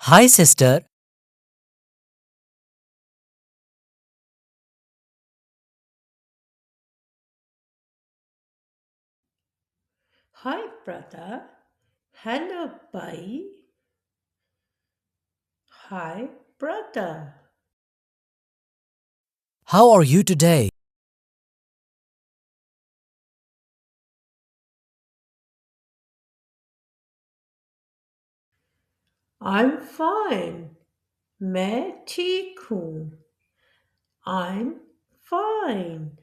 Hi, sister. Hi, brother. Hello, bhai. Hi, brother. How are you today? I'm fine. मैं ठीक हूँ. I'm fine.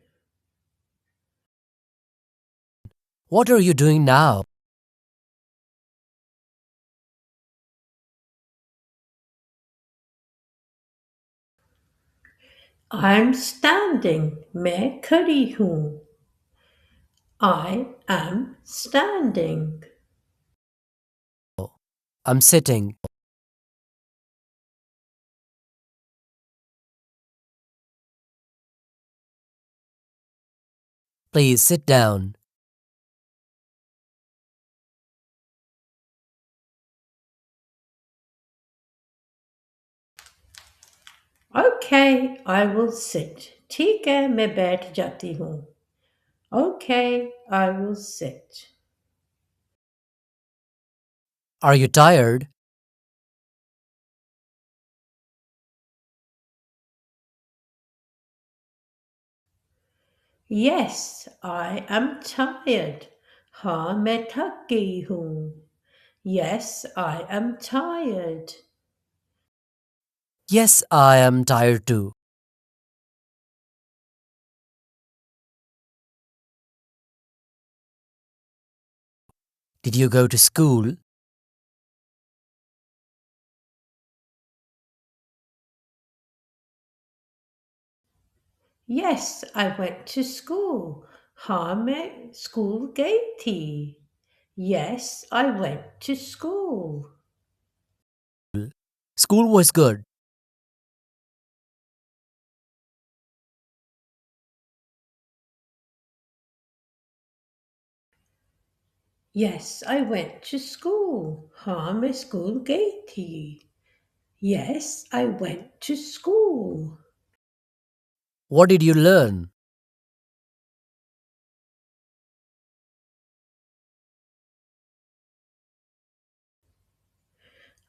What are you doing now? I'm standing. मैं खड़ी हूँ. I am standing. I'm sitting. Please sit down. Okay, I will sit. ठीक है, मैं बैठ जाती हूँ. Okay, I will sit. Are you tired? Yes, I am tired. हाँ, मैं थक गई हूँ. Yes, I am tired. Yes, I am tired too. Did you go to school? Yes, I went to school. हाँ, मैं स्कूल गई थी. Yes, I went to school. School was good. Yes, I went to school. हाँ, मैं school गई थी. Yes, I went to school. What did you learn?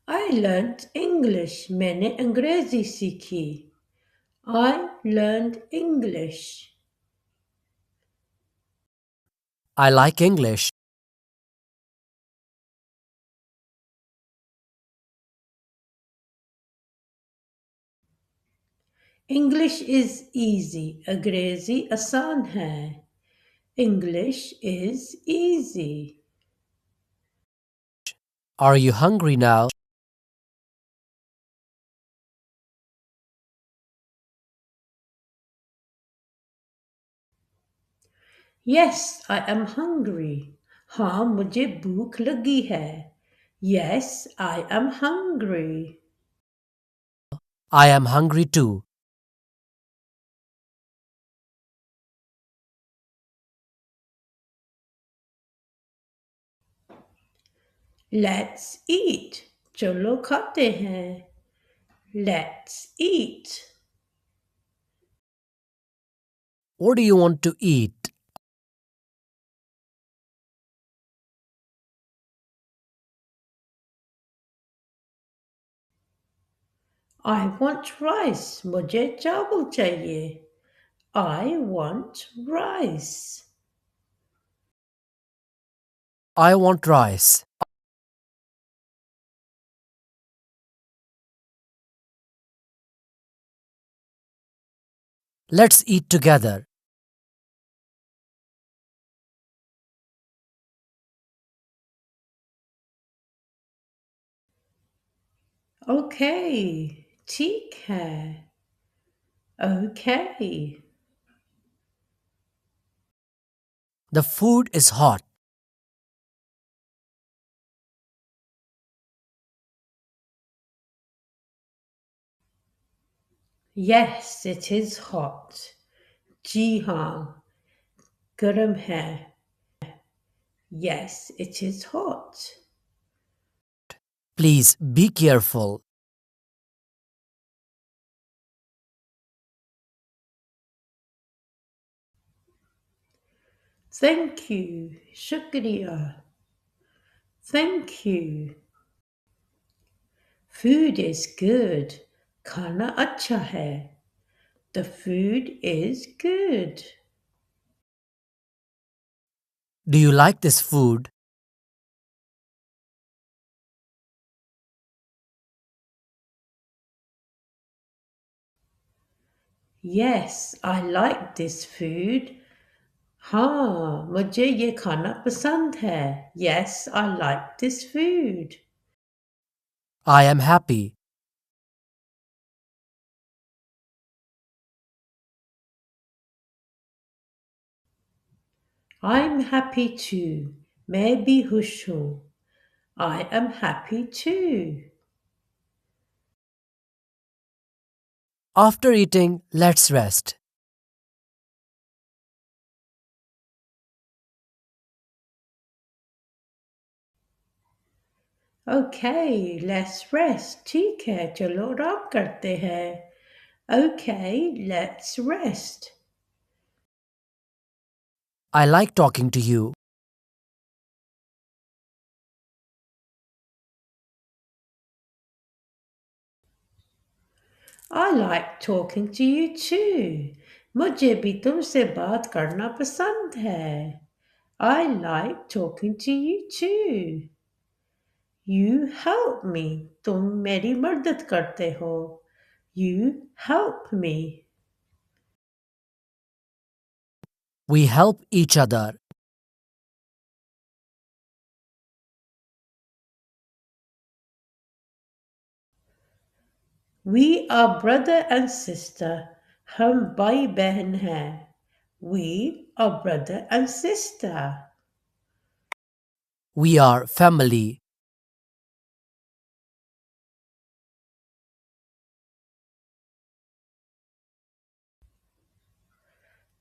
I learned English. मैंने अंग्रेजी सीखी. I learned English. I like English. English is easy. अंग्रेजी आसान है. English is easy. Are you hungry now? Yes, I am hungry. हाँ, मुझे भूख लगी है. Yes, I am hungry. I am hungry too. Let's eat. चलो खाते हैं. Let's eat. What do you want to eat? I want rice. मुझे चावल चाहिए. I want rice. I want rice. Let's eat together. Okay, ठीक है. Okay. The food is hot. Yes, it is hot. जी हाँ, गर्म है. Yes, it is hot. Please be careful. Thank you. Shukriya. Thank you. Food is good. Khana acha hai. The food is good. Do you like this food? Yes, I like this food. हाँ, मुझे ये खाना पसंद है. Yes, I like this food. I am happy. I'm happy too. मैं भी खुश हूँ. I am happy too. After eating, let's rest. Okay, let's rest. ठीक है, चलो आराम करते हैं. Okay, let's rest. I like talking to you. I like talking to you too. मुझे भी तुमसे बात करना पसंद है. I like talking to you too. You help me. तुम मेरी मदद करते हो. You help me. We help each other. We are brother and sister. हम भाई बहन हैं. We are brother and sister. We are family.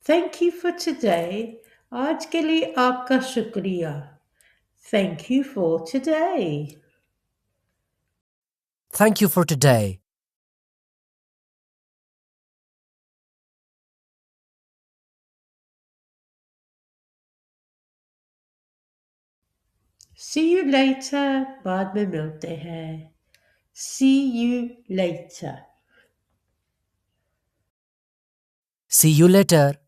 Thank you for today. आज के लिए आपका शुक्रिया. Thank you for today. Thank you for today. See you later. बाद में मिलते हैं. See you later. See you later.